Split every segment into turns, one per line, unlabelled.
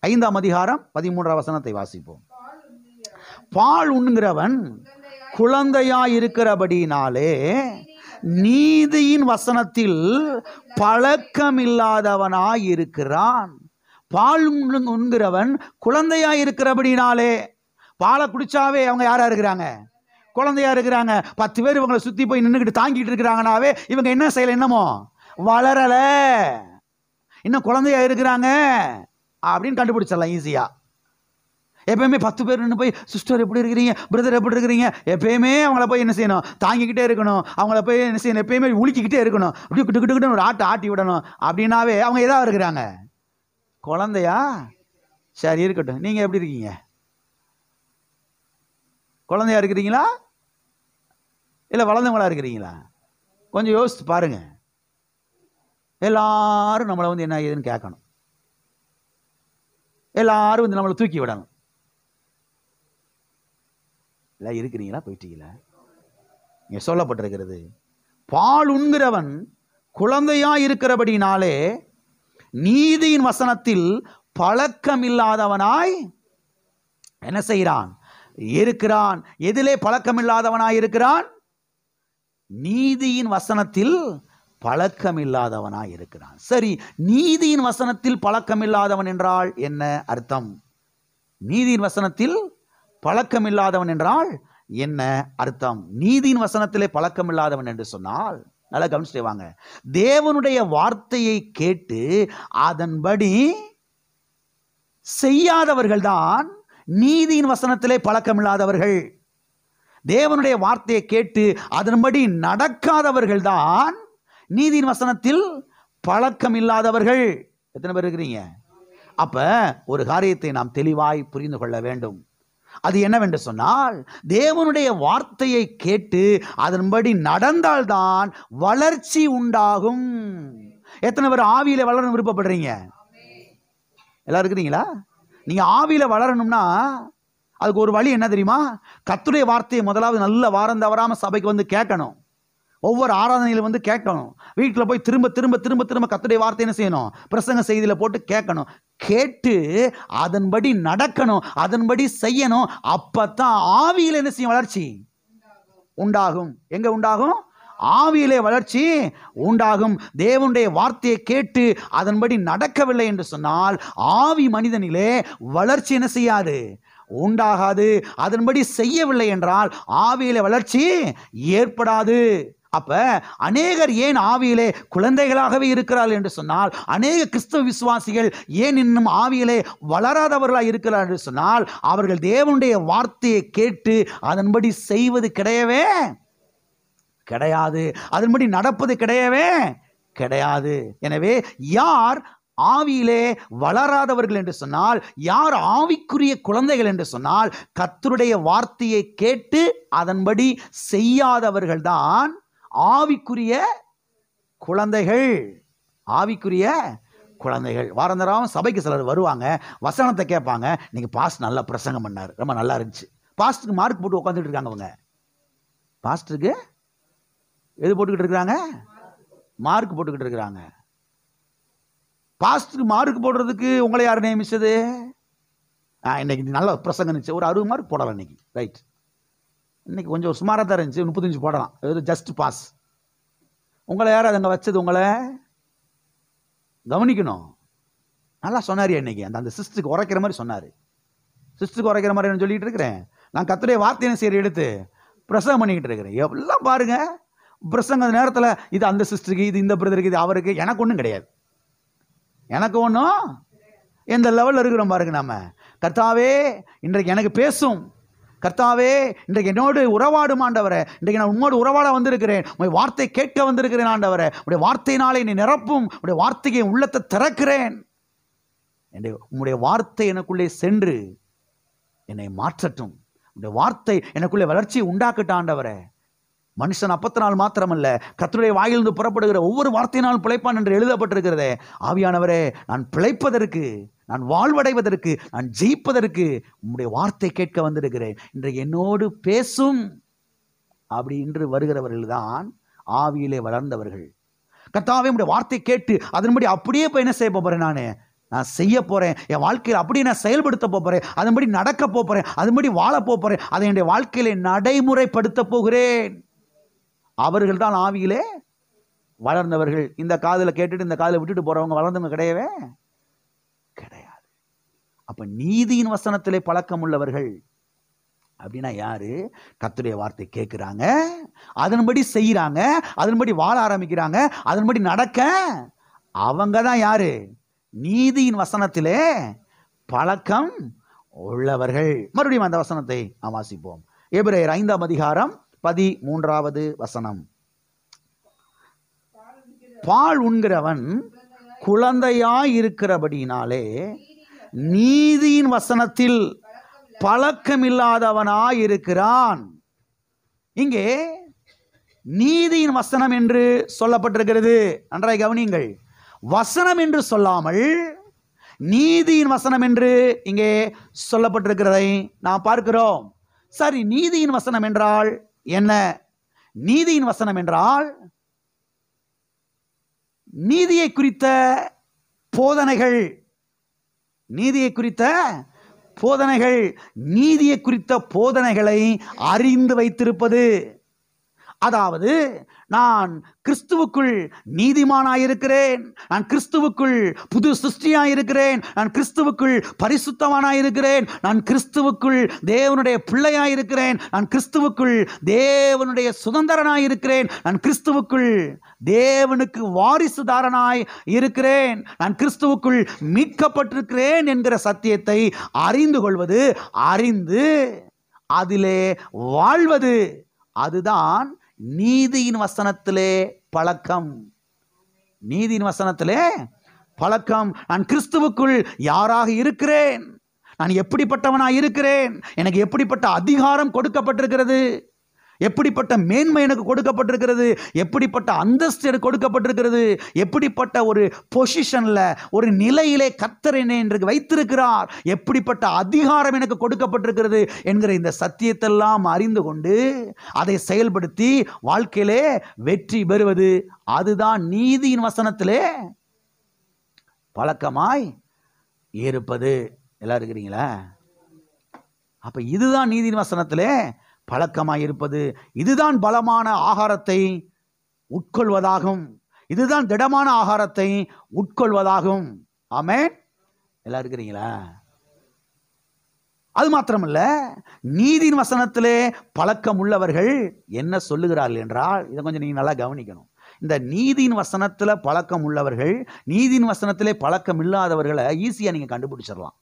5ஆம் அதிகாரம் 13ஆம் வசனத்தை வாசிப்போம். பால் உண்கிறவன் குழந்தையாயிருக்கிறபடினாலே நீதியின் வசனத்தில் பழக்கமில்லாதவனாயிருக்கிறான். பால் உண்கிறவன் குழந்தையாயிருக்கிறபடினாலே, பாலை குடிச்சாவே அவங்க யாரா இருக்கிறாங்க? குழந்தையா இருக்கிறாங்க. 10 பேர் இவங்களை சுத்தி போய் நின்றுக்கிட்டு தாங்கிட்டு இருக்கிறாங்கனாவே இவங்க என்ன செய்யல, என்னமோ வளரல, இன்னும் குழந்தையா இருக்கிறாங்க அப்படின்னு கண்டுபிடிச்சிடலாம் ஈஸியா. எப்பயுமே 10 பேர் நின்று போய் சிஸ்டர் எப்படி இருக்கிறீங்க, பிரதர் எப்படி இருக்கிறீங்க, எப்பயுமே அவங்கள போய் என்ன செய்யணும், தாங்கிக்கிட்டே இருக்கணும். அவங்கள போய் என்ன செய்யணும், எப்பயுமே உலுக்கிக்கிட்டே இருக்கணும். அப்படியே கிட்டு கிட்டு ஒரு ஆட்டி விடணும். அப்படின்னாவே அவங்க எதா இருக்கிறாங்க? குழந்தையா? சரி இருக்கட்டும், நீங்க எப்படி இருக்கீங்க? குழந்தையா இருக்கிறீங்களா இல்லை வளர்ந்தவங்களா இருக்கிறீங்களா? கொஞ்சம் யோசித்து பாருங்க. எல்லாரும் நம்மளை வந்து என்ன ஏதுன்னு கேட்கணும். எல்லாரும் வந்து நம்மளை தூக்கி விடணும். இல்லை இருக்கிறீங்களா, போயிட்டீங்களா? இங்க சொல்லப்பட்டிருக்கிறது, பால் உண்கிறவன் குழந்தையா இருக்கிறபடினாலே நீதியின் வசனத்தில் பழக்கமில்லாதவனாய் என்ன செய்கிறான்? இருக்கிறான். எதிலே பழக்கமில்லாதவனாய் இருக்கிறான்? நீதியின் வசனத்தில் பழக்கமில்லாதவனாய் இருக்கிறான். சரி, நீதியின் வசனத்தில் பழக்கமில்லாதவன் என்றால் என்ன அர்த்தம்? நீதியின் வசனத்தில் பழக்கமில்லாதவன் என்றால் என்ன அர்த்தம்? நீதியின் வசனத்திலே பழக்கமில்லாதவன் என்று சொன்னால், நல்லா கவனிச்சுட்டு வாங்க, தேவனுடைய வார்த்தையை கேட்டு அதன்படி செய்யாதவர்கள் தான் நீதியின் வசனத்திலே பழக்கமில்லாதவர்கள். தேவனுடைய வார்த்தையை கேட்டு அதன்படி நடக்காதவர்கள் தான் நீதியின் வசனத்தில் பழக்கம் இல்லாதவர்கள். எத்தனை பேர் இருக்கிறீங்க? அப்ப ஒரு காரியத்தை நாம் தெளிவாய் புரிந்து கொள்ள வேண்டும். அது என்னவென்று சொன்னால், தேவனுடைய வார்த்தையை கேட்டு அதன்படி நடந்தால்தான் வளர்ச்சி உண்டாகும். எத்தனை பேர் ஆவியில வளரணும் விருப்பப்படுறீங்க? எல்லாரும் இருக்கிறீங்களா? நீங்க ஆவியில வளரணும்னா அதுக்கு ஒரு வழி என்ன தெரியுமா? கர்த்தருடைய வார்த்தையை முதலாவது நல்ல வாரம் தவறாம சபைக்கு வந்து கேட்கணும். ஒவ்வொரு ஆராதனையில வந்து கேட்கணும். வீட்டில் போய் திரும்ப திரும்ப திரும்ப திரும்ப கர்த்தருடைய வார்த்தை என்ன செய்யணும்? பிரசங்க செய்தியில போட்டு கேட்கணும். கேட்டு அதன்படி நடக்கணும், அதன்படி செய்யணும். அப்பத்தான் ஆவியில என்ன செய்யும்? வளர்ச்சி உண்டாகும். எங்க உண்டாகும்? ஆவியிலே வளர்ச்சி உண்டாகும். தேவனுடைய வார்த்தையை கேட்டு அதன்படி நடக்கவில்லை என்று சொன்னால் ஆவி மனிதனிலே வளர்ச்சி என்ன செய்யாது? உண்டாகாது. அதன்படி செய்யவில்லை என்றால் ஆவியிலே வளர்ச்சி ஏற்படாது. அப்ப அநேகர் ஏன் ஆவியிலே குழந்தைகளாகவே இருக்கிறார்கள் என்று சொன்னால், அநேக கிறிஸ்தவ விசுவாசிகள் ஏன் இன்னும் ஆவியிலே வளராதவர்களாக இருக்கிறார்கள் என்று சொன்னால், அவர்கள் தேவனுடைய வார்த்தையை கேட்டு அதன்படி செய்வது கிடையவே கிடையாது, அதன்படி நடப்பது கிடையவே கிடையாது. எனவே யார் ஆவியிலே வளராதவர்கள் என்று சொன்னால், யார் ஆவிக்குரிய குழந்தைகள் என்று சொன்னால், கர்த்தருடைய வார்த்தையை கேட்டு அதன்படி செய்யாதவர்கள் தான் ஆவிக்குரிய குழந்தைகள். ஆவிக்குரிய குழந்தைகள். வாரந்தராவும் சபைக்கு சிலர் வருவாங்க, வசனத்தை கேட்பாங்க. நீங்க பாஸ்டர் நல்லா பிரசங்கம் பண்ணார், ரொம்ப நல்லா இருந்துச்சு. பாஸ்டருக்கு மார்க் போட்டு உட்காந்துட்டு இருக்காங்க. அவங்க பாஸ்டருக்கு எது போட்டுக்கிட்டு இருக்கிறாங்க? மார்க் போட்டுக்கிட்டு இருக்கிறாங்க. பாஸ்டருக்கு மார்க் போடுறதுக்கு உங்களை யார் நியமிச்சது? இன்னைக்கு நல்ல பிரசங்கம் இருந்துச்சு, ஒரு 60 மார்க் போடலாம் இன்னைக்கு. ரைட், இன்னைக்கு கொஞ்சம் சுமாராக தான் இருந்துச்சு, 35 போடலாம், ஜஸ்ட் பாஸ். உங்களை யார் அங்கே வச்சது? உங்களை கவனிக்கணும். நல்லா சொன்னார் இன்னைக்கு. அந்த சிஸ்டருக்கு உரைக்கிற மாதிரி சொன்னார். சிஸ்டருக்கு உரைக்கிற மாதிரி நான் சொல்லிட்டு இருக்கிறேன். நான் கர்த்தருடைய வார்த்தையை சரி எடுத்து பிரசங்கம் பண்ணிக்கிட்டு இருக்கிறேன். எல்லாம் பாருங்க, பிரசங்க நேரத்தில் இது அந்த சிஸ்டருக்கு, இது இந்த பிரதருக்கு, இது அவருக்கு. எனக்கு ஒன்றும் கிடையாது. எனக்கு ஒன்றும் எந்த லெவலில் இருக்கிறோம் பாருங்க. நம்ம கர்த்தாவே இன்றைக்கு எனக்கு பேசும், கர்த்தாவே இன்றைக்கு என்னோடு உறவாடும் ஆண்டவரே, இன்றைக்கு நான் உங்களோடு உறவாட வந்திருக்கிறேன், உங்களுடைய வார்த்தை கேட்க வந்திருக்கிறேன் ஆண்டவரே, உங்களுடைய வார்த்தையினாலே என்னை நிரப்பும், உங்களுடைய வார்த்தைக்கு என் உள்ளத்தை திறக்கிறேன், உங்களுடைய வார்த்தை எனக்குள்ளே சென்று என்னை மாற்றட்டும், உங்களுடைய வார்த்தை எனக்குள்ளே வளர்ச்சியை உண்டாக்கட்டும் ஆண்டவரே. மனுஷன் அப்பத்தினால் மாத்திரமல்ல, கர்த்தருடைய வாயிலிருந்து புறப்படுகிற ஒவ்வொரு வார்த்தையினாலும் பிழைப்பான் என்று எழுதப்பட்டிருக்கிறதே. ஆவியானவரே, நான் பிழைப்பதற்கு, நான் வாழ்வடைவதற்கு, நான் ஜெயிப்பதற்கு உம்முடைய வார்த்தை கேட்க வந்திருக்கிறேன், இன்றைக்கு என்னோடு பேசும். அப்படி இன்று வருகிறவர்கள் தான் ஆவியிலே வளர்ந்தவர்கள். கர்த்தாவே உம்முடைய வார்த்தை கேட்டு அதன்படி அப்படியே போய் என்ன செய்ய போறேன்? நான் செய்ய போறேன், என் வாழ்க்கையில் அப்படியே நான் செயல்படுத்த போறேன், அதன்படி நடக்க போறேன், அதன்படி வாழ போறேன், அதை என்னுடைய வாழ்க்கையில நடைமுறைப்படுத்த போகிறேன். அவர்கள் தான் ஆவியிலே வளர்ந்தவர்கள். இந்த காதில் கேட்டுட்டு இந்த காதில் விட்டுட்டு போறவங்க வளர்ந்தவங்க கிடையவே கிடையாது. அப்ப நீதியின் வசனத்திலே பழக்கம் உள்ளவர்கள் அப்படின்னா யாரு? கர்த்தருடைய வார்த்தை கேட்கிறாங்க, அதன்படி செய்யறாங்க, அதன்படி வாழ ஆரம்பிக்கிறாங்க, அதன்படி நடக்க, அவங்க தான் யாரு? நீதியின் வசனத்திலே பழக்கம் உள்ளவர்கள். மறுபடியும் அந்த வசனத்தை வாசிப்போம். எபிரேயர் 5ஆம் அதிகாரம் 13வது வசனம். பால் உண்கிறவன் குழந்தையாய் இருக்கிறபடினாலே நீதியின் வசனத்தில் பழக்கமில்லாதவனாய் இருக்கிறான். இங்கே நீதியின் வசனம் என்று சொல்லப்பட்டிருக்கிறது. நன்றாய் கவனியுங்கள். வசனம் என்று சொல்லாமல் நீதியின் வசனம் என்று இங்கே சொல்லப்பட்டிருக்கிறதை நாம் பார்க்கிறோம். சரி, நீதியின் வசனம் என்றால் என்ன? நீதியின் வசனம் என்றால் நீதியை குறித்த போதனைகள், நீதியை குறித்த போதனைகள், நீதியை குறித்த போதனைகளை அறிந்து வைத்திருப்பது. அதாவது நான் கிறிஸ்துவுக்குள் நீதிமானாயிருக்கிறேன், நான் கிறிஸ்துவுக்குள் புது சிருஷ்டியாயிருக்கிறேன், நான் கிறிஸ்துவுக்குள் பரிசுத்தவானாயிருக்கிறேன், நான் கிறிஸ்துவுக்குள் தேவனுடைய பிள்ளையாயிருக்கிறேன், நான் கிறிஸ்துவுக்குள் தேவனுடைய சுதந்திரனாயிருக்கிறேன், நான் கிறிஸ்துவுக்குள் தேவனுக்கு வாரிசுதாரனாய் இருக்கிறேன், நான் கிறிஸ்துவுக்குள் மீட்கப்பட்டிருக்கிறேன் என்கிற சத்தியத்தை அறிந்து கொள்வது, அறிந்து அதிலே வாழ்வது, அதுதான் நீதியின் வசனத்திலே பழக்கம். நீதியின் வசனத்திலே பழக்கம். நான் கிறிஸ்துவுக்குள் யாராக இருக்கிறேன், நான் எப்படிப்பட்டவனாக இருக்கிறேன், எனக்கு எப்படிப்பட்ட அதிகாரம் கொடுக்கப்பட்டிருக்கிறது, எப்படிப்பட்ட மேன்மை எனக்கு கொடுக்கப்பட்டிருக்கிறது, எப்படிப்பட்ட அந்தஸ்து எனக்கு கொடுக்கப்பட்டிருக்கிறது, எப்படிப்பட்ட ஒரு பொசிஷன்ல ஒரு நிலையிலே கர்த்தர் என்னை என்று வைத்திருக்கிறார், எப்படிப்பட்ட அதிகாரம் எனக்கு கொடுக்கப்பட்டிருக்கிறது என்கிற இந்த சத்தியத்தெல்லாம் அறிந்து கொண்டு அதை செயல்படுத்தி வாழ்க்கையிலே வெற்றி பெறுவது, அதுதான் நீதியின் வசனத்திலே பழக்கமாய் இருப்பது. எல்லாம் இருக்கிறீங்களா? அப்ப இதுதான் நீதியின் வசனத்திலே பழக்கமாய் இருப்பது. இதுதான் பலமான ஆகாரத்தை உட்கொள்வதாகும், இதுதான் திடமான ஆகாரத்தை உட்கொள்வதாகும். ஆமென். எல்லாம் இருக்கிறீங்களா? அது மாத்திரமல்ல, நீதியின் வசனத்திலே பழக்கம் உள்ளவர்கள் என்ன சொல்லுகிறார்கள் என்றால், இதை கொஞ்சம் நீங்க நல்லா கவனிக்கணும். இந்த நீதியின் வசனத்தில் பழக்கம் உள்ளவர்கள், நீதியின் வசனத்திலே பழக்கம் இல்லாதவர்களை ஈஸியாக நீங்கள் கண்டுபிடிச்சிடலாம்.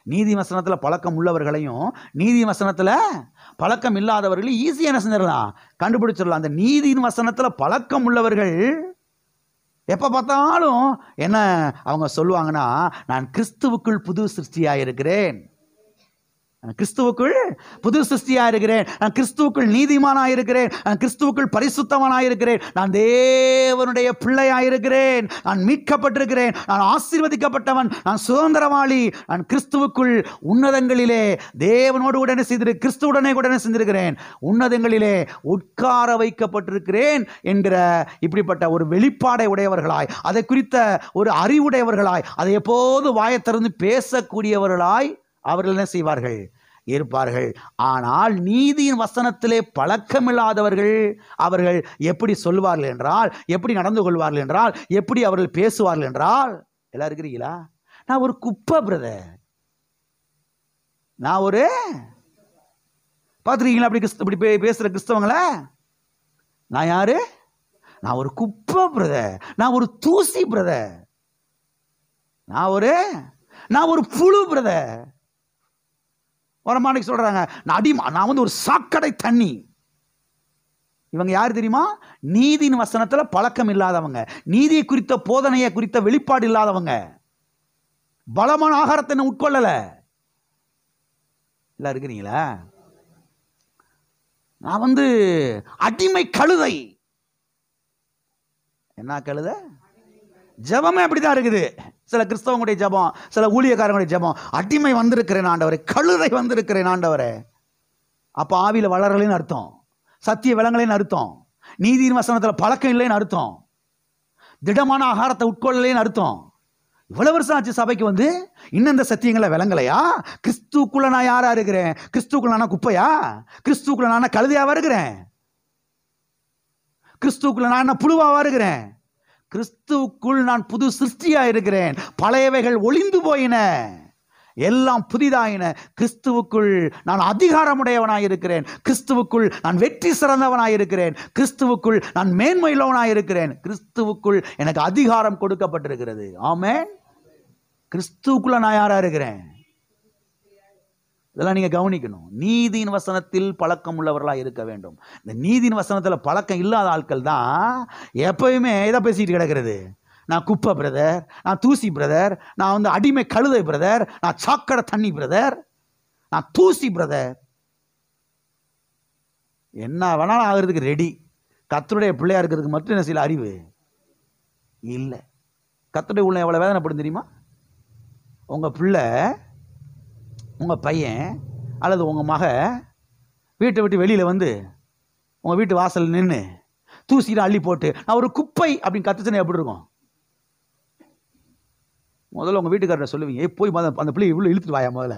நீதி வசனத்தில் பழக்கம் உள்ளவர்களையும் நீதி வசனத்தில் பழக்கம் இல்லாதவர்களையும் ஈஸியாக என்ன செஞ்சிடலாம்? கண்டுபிடிச்சிடலாம். அந்த நீதியின் வசனத்தில் பழக்கம் உள்ளவர்கள் எப்போ பார்த்தாலும் என்ன அவங்க சொல்லுவாங்கன்னா, நான் கிறிஸ்துவுக்குள் புது சிருஷ்டியாக இருக்கிறேன், கிறிஸ்துவுக்குள் புது சிருஷ்டியாக இருக்கிறேன், நான் கிறிஸ்துவுக்குள் நீதிமானாக இருக்கிறேன், நான் கிறிஸ்துவுக்குள் பரிசுத்தவனாக இருக்கிறேன், நான் தேவனுடைய பிள்ளையாக இருக்கிறேன், நான் மீட்கப்பட்டிருக்கிறேன், நான் ஆசீர்வதிக்கப்பட்டவன், நான் சுதந்திரவாளி, நான் கிறிஸ்துவுக்குள் உன்னதங்களிலே தேவனோடு உடனே செய்திருக்கிறேன், கிறிஸ்துவுடனே உடனே செஞ்சிருக்கிறேன், உன்னதங்களிலே உட்கார வைக்கப்பட்டிருக்கிறேன் என்கிற இப்படிப்பட்ட ஒரு வெளிப்பாடை உடையவர்களாய், அதை குறித்த ஒரு அறிவுடையவர்களாய், அதை எப்போது வாயை திறந்து பேசக்கூடியவர்களாய் அவர்கள் என்ன செய்வார்கள்? இருப்பார்கள். ஆனால் நீதியின் வசனத்திலே பழக்கமில்லாதவர்கள் அவர்கள் எப்படி சொல்வார்கள் என்றால், எப்படி நடந்து கொள்வார்கள் என்றால், எப்படி அவர்கள் பேசுவார்கள் என்றால், எல்லாம் இருக்கிறீங்களா? நான் ஒரு குப்பை பிரதர், நான் ஒரு பார்த்துருக்கீங்களா அப்படி பேசுற கிறிஸ்தவங்கள? நான் யாரு? நான் ஒரு குப்பை பிரதர், நான் ஒரு தூசி பிரதர், நான் ஒரு புழு பிரதர். வரமானிக்கு சொல்றாங்க, நான் வந்து ஒரு சாக்கடை தண்ணி. இவங்க யார் தெரியுமா? நீதியின் வசனத்துல பழக்கம் இல்லாதவங்க, நீதியை குறித்த போதனையை குறித்த வெளிப்பாடு இல்லாதவங்க, பலமான ஆகாரத்தை உட்கொள்ளல. எல்லாம் இருக்கிறீங்களா? நான் வந்து அடிமை கழுதை. என்ன கழுதை? ஜபமே அப்படிதான் இருக்குது. சில கிறிஸ்தவங்களுடைய ஜபம், சில ஊழியக்காரங்களுடைய ஜபம், அடிமை வந்திருக்கிறேன் ஆண்டவரே, கழுதை வந்திருக்கிறேன் ஆண்டவரே. அப்போ ஆவியில் வளரலைன்னு அர்த்தம், சத்திய விளங்கலைன்னு அர்த்தம், நீதியின் வசனத்தில் பழக்கம் இல்லைன்னு அர்த்தம். திடமான ஆகாரத்தை உட்கொள்ளலேன்னு அர்த்தம். இவ்வளவு வருஷம் ஆச்சு சபைக்கு வந்து, இன்னும் இந்த சத்தியங்களை விளங்கலையா? கிறிஸ்துக்குள்ள நான் யாரா இருக்கிறேன்? கிறிஸ்துக்குள்ள நான் குப்பையா? கிறிஸ்துக்குள்ள நான் கழுதையாவா இருக்கிறேன்? கிறிஸ்துக்குள்ள நான் என்ன புழுவாவா இருக்கிறேன்? கிறிஸ்துவுக்குள் நான் புது சிருஷ்டியா இருக்கிறேன். பழையவைகள் ஒளிந்து போயின, எல்லாம் புதிதாயின. கிறிஸ்துவுக்குள் நான் அதிகாரமுடையவனாய் இருக்கிறேன். கிறிஸ்துவுக்குள் நான் வெற்றி சிறந்தவனாய் இருக்கிறேன். கிறிஸ்துவுக்குள் நான் மேன்மையுள்ளவனாய் இருக்கிறேன். கிறிஸ்துவுக்குள் எனக்கு அதிகாரம் கொடுக்கப்பட்டிருக்கிறது. ஆமென். கிறிஸ்துவுக்குள்ள நான் யாரா இருக்கிறேன்? இதெல்லாம் நீங்க கவனிக்கணும். நீதியின் வசனத்தில் பழக்கம் உள்ளவர்களாக இருக்க வேண்டும். இந்த நீதியின் வசனத்தில் பழக்கம் இல்லாத ஆட்கள் தான் எப்பயுமே இதை பேசிட்டு கிடக்கிறது. நான் குப்பை பிரதர், நான் தூசி பிரதர், நான் வந்து அடிமை கழுதை பிரதர், நான் சாக்கடை தண்ணி பிரதர், நான் தூசி பிரதர். என்ன வேணாலும் ஆகிறதுக்கு ரெடி. கர்த்தருடைய பிள்ளையா இருக்கிறதுக்கு மட்டும் என்ன சில அறிவு இல்லை. கர்த்தருடைய உள்ள எவ்வளோ வேதனைப்படும் தெரியுமா? உங்கள் பிள்ளை, உங்கள் பையன் அல்லது உங்கள் மக வீட்டை விட்டு வெளியில் வந்து உங்கள் வீட்டு வாசல் நின்று தூசியில் அள்ளி போட்டு நான் ஒரு குப்பை அப்படின்னு கத்துச்சுன்னா எப்படி இருக்கும்? முதல்ல உங்கள் வீட்டுக்காரரை சொல்லுவீங்க, போய் அந்த பிள்ளை இவ்வளோ இழுத்துட்டு வாயா. முதல்ல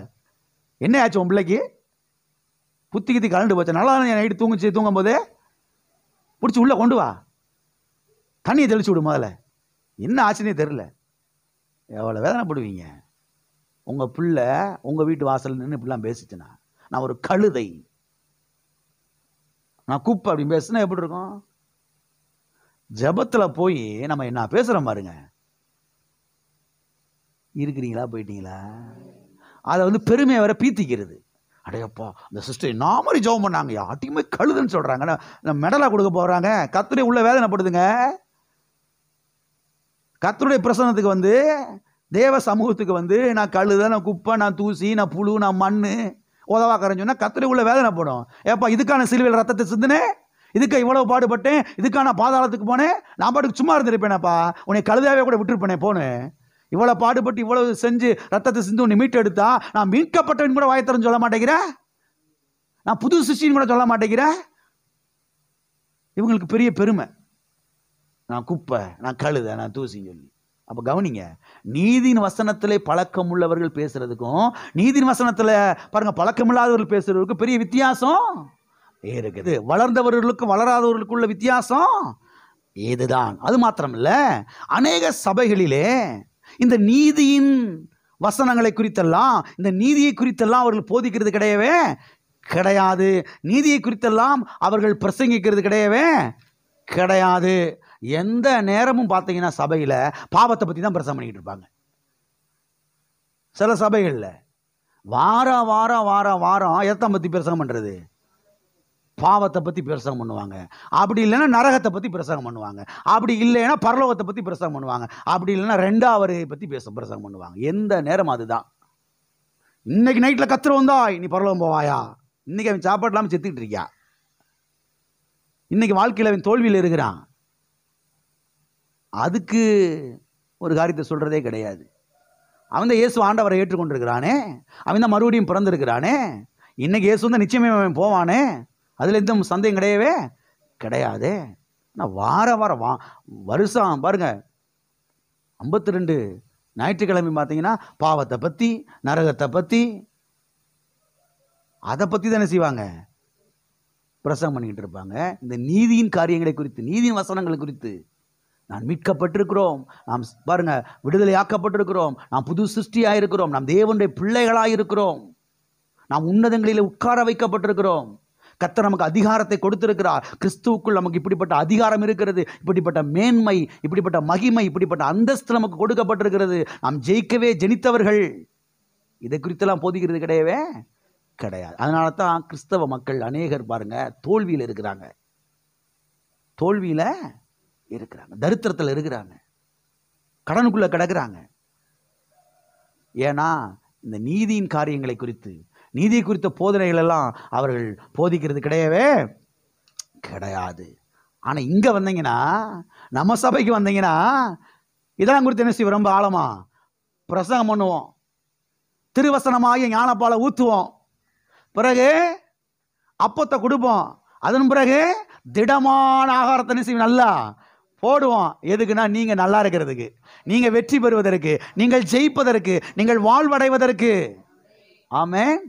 என்ன ஆச்சு உன் பிள்ளைக்கு? புத்தி கித்தி கலண்டு போச்சு. நல்லா நைட்டு தூங்கும் போதே பிடிச்சி உள்ளே கொண்டு வா, தண்ணியை தெளிச்சு விடு. முதல்ல என்ன ஆச்சுன்னே தெரில. எவ்வளோ வேதனைப்படுவீங்க. உங்கள் பிள்ளை உங்கள் வீட்டு வாசல் நின்று இப்படிலாம் பேசிச்சுன்னா, நான் ஒரு கழுதை, நான் குப்பை அப்படின்னு பேசுனா எப்படி இருக்கும்? ஜபத்தில் போய் நம்ம என்ன பேசுகிறோம் பாருங்க. இருக்கிறீங்களா போயிட்டீங்களா? அதை வந்து பெருமையை வர பீத்திக்கிறது. அடையப்பா இந்த சிஸ்டர் என்ன மாதிரி ஜெபம் பண்ணாங்க, யார்ட்டையுமே கழுதுன்னு சொல்கிறாங்க, மெடலாக கொடுக்க போகிறாங்க. கர்த்தருடைய உள்ள வேதனைப்படுதுங்க. கர்த்தருடைய பிரசன்னத்துக்கு வந்து, தேவ சமூகத்துக்கு வந்து நான் கழுதை, நான் குப்பை, நான் தூசி, நான் புழு, நான் மண் உதவாக்கறேன்னு சொன்னால் கர்த்தருடைய உள்ள வேதனைப்படும். ஏப்பா இதுக்கான சிலுவையில் ரத்தத்தை சிந்தினேன், இதுக்கு இவ்வளவு பாடுபட்டேன், இதுக்கான பாதாளத்துக்கு போனேன், நான் பாட்டுக்கு சும்மா இருந்திருப்பேனப்பா, உன்னை கழுதாவே கூட விட்டுருப்பேனே போனேன். இவ்வளோ பாடுபட்டு இவ்வளவு செஞ்சு ரத்தத்தை சிந்து உன்னை மீட்டு எடுத்தா நான் மீட்கப்பட்டவன் கூட வாயத்தரன்னு சொல்ல மாட்டேங்கிறேன், நான் புது சிஷ்டின்னு கூட சொல்ல மாட்டேங்கிறேன். இவங்களுக்கு பெரிய பெருமை, நான் குப்பை, நான் கழுதை, நான் தூசின்னு சொல்லி. அப்போ கவனிங்க, நீதியின் வசனத்திலே பழக்கம் உள்ளவர்கள் பேசுறதுக்கும் நீதியின் வசனத்தில் பாருங்க பழக்கம் இல்லாதவர்கள் பேசுறதுக்கும் பெரிய வித்தியாசம் இருக்குது. வளர்ந்தவர்களுக்கும் வளராதவர்களுக்குள்ள வித்தியாசம் இதுதான். அது மாத்திரம் இல்லை, அநேக சபைகளிலே இந்த நீதியின் வசனங்களை குறித்தெல்லாம், இந்த நீதியை குறித்தெல்லாம் அவர்கள் போதிக்கிறது கிடையவே கிடையாது. நீதியை குறித்தெல்லாம் அவர்கள் பிரசங்கிக்கிறது கிடையவே கிடையாது. எந்த நேரமும் பார்த்தீங்கன்னா சபையில் பாவத்தை பற்றி தான் பிரசங்கம் பண்ணிக்கிட்டு இருப்பாங்க. சில சபைகளில் வாரம் வாரம் வாரம் வாரம் எதை பற்றி பிரசங்கம் பண்ணுறது? பாவத்தை பற்றி பிரசங்கம் பண்ணுவாங்க. அப்படி இல்லைன்னா நரகத்தை பற்றி பிரசங்கம் பண்ணுவாங்க. அப்படி இல்லைன்னா பரலோகத்தை பற்றி பிரசங்கம் பண்ணுவாங்க. அப்படி இல்லைன்னா ரெண்டாவது பற்றி பிரசங்கம் பண்ணுவாங்க. எந்த நேரம் அதுதான். இன்னைக்கு நைட்டில் கத்துற வந்தா நீ பரலோகம் போவாயா? இன்னைக்கு அவன் சாப்பாடு இல்லாமல் செத்துக்கிட்டு இருக்கியா? இன்னைக்கு வாழ்க்கையில் அவன் தோல்வியில் இருக்கிறான். அதுக்கு ஒரு காரியத்தை சொல்றதே கிடையாது. அவன் தான் இயேசு ஆண்டவரை ஏற்றுக்கொண்டிருக்கிறானே, அவன் தான் மறுபடியும் பிறந்திருக்கிறானே, இன்னைக்கு இயேசு தான் நிச்சயமே அவன் போவானே, அதில் எந்த சந்தேகம் கிடையவே கிடையாது. ஆனால் வாரம் வருஷம் பாருங்க 52 ஞாயிற்றுக்கிழமை பார்த்தீங்கன்னா பாவத்தை பற்றி, நரகத்தை பற்றி, அதை பற்றி தானே செய்வாங்க, பிரசங்கம் பண்ணிக்கிட்டு இருப்பாங்க. இந்த நீதியின் காரியங்களை குறித்து, நீதியின் வசனங்களை குறித்து, நான் மீட்கப்பட்டிருக்கிறோம், நாம் பாருங்க விடுதலையாக்கப்பட்டிருக்கிறோம், நாம் புது சிருஷ்டியாக இருக்கிறோம், நாம் தேவனுடைய பிள்ளைகளாக இருக்கிறோம், நாம் உன்னதங்களில் உட்கார வைக்கப்பட்டிருக்கிறோம், கர்த்தர் நமக்கு அதிகாரத்தை கொடுத்திருக்கிறார், கிறிஸ்துவுக்குள் நமக்கு இப்படிப்பட்ட அதிகாரம் இருக்கிறது, இப்படிப்பட்ட மேன்மை, இப்படிப்பட்ட மகிமை, இப்படிப்பட்ட அந்தஸ்து நமக்கு கொடுக்கப்பட்டிருக்கிறது, நாம் ஜெயிக்கவே ஜெனித்தவர்கள். இதை குறித்தெல்லாம் போதிக்கிறது கிடையவே கிடையாது. அதனால தான் கிறிஸ்தவ மக்கள் அநேகர் பாருங்க தோல்வியில் இருக்கிறாங்க, தோல்வியில் இருக்கிறாங்க, தரித்திரத்தில் இருக்கிறாங்க, கடனுக்குள்ள கிடக்குறாங்க. ஏன்னா இந்த நீதியின் காரியங்களை குறித்து, நீதியை குறித்த போதனைகள் எல்லாம் அவர்கள் போதிக்கிறது கிடையவே கிடையாது. ஆனால் இங்கே வந்தீங்கன்னா, நம்ம சபைக்கு வந்தீங்கன்னா இதெல்லாம் குறித்து என்ன செய்வோம்? ரொம்ப ஆழமா பிரசங்கம் பண்ணுவோம், திருவசனமாகிய ஞானப்பாலை ஊற்றுவோம், பிறகு அப்பத்தை கொடுப்போம், அதன் பிறகு திடமான ஆகாரத்தை என்ன செய்வோம்? நல்லா போடுவோம். எதுக்குன்னா நீங்கள் நல்லா இருக்கிறதுக்கு, நீங்கள் வெற்றி பெறுவதற்கு, நீங்கள் ஜெயிப்பதற்கு, நீங்கள் வாழ்வடைவதற்கு. ஆமென்.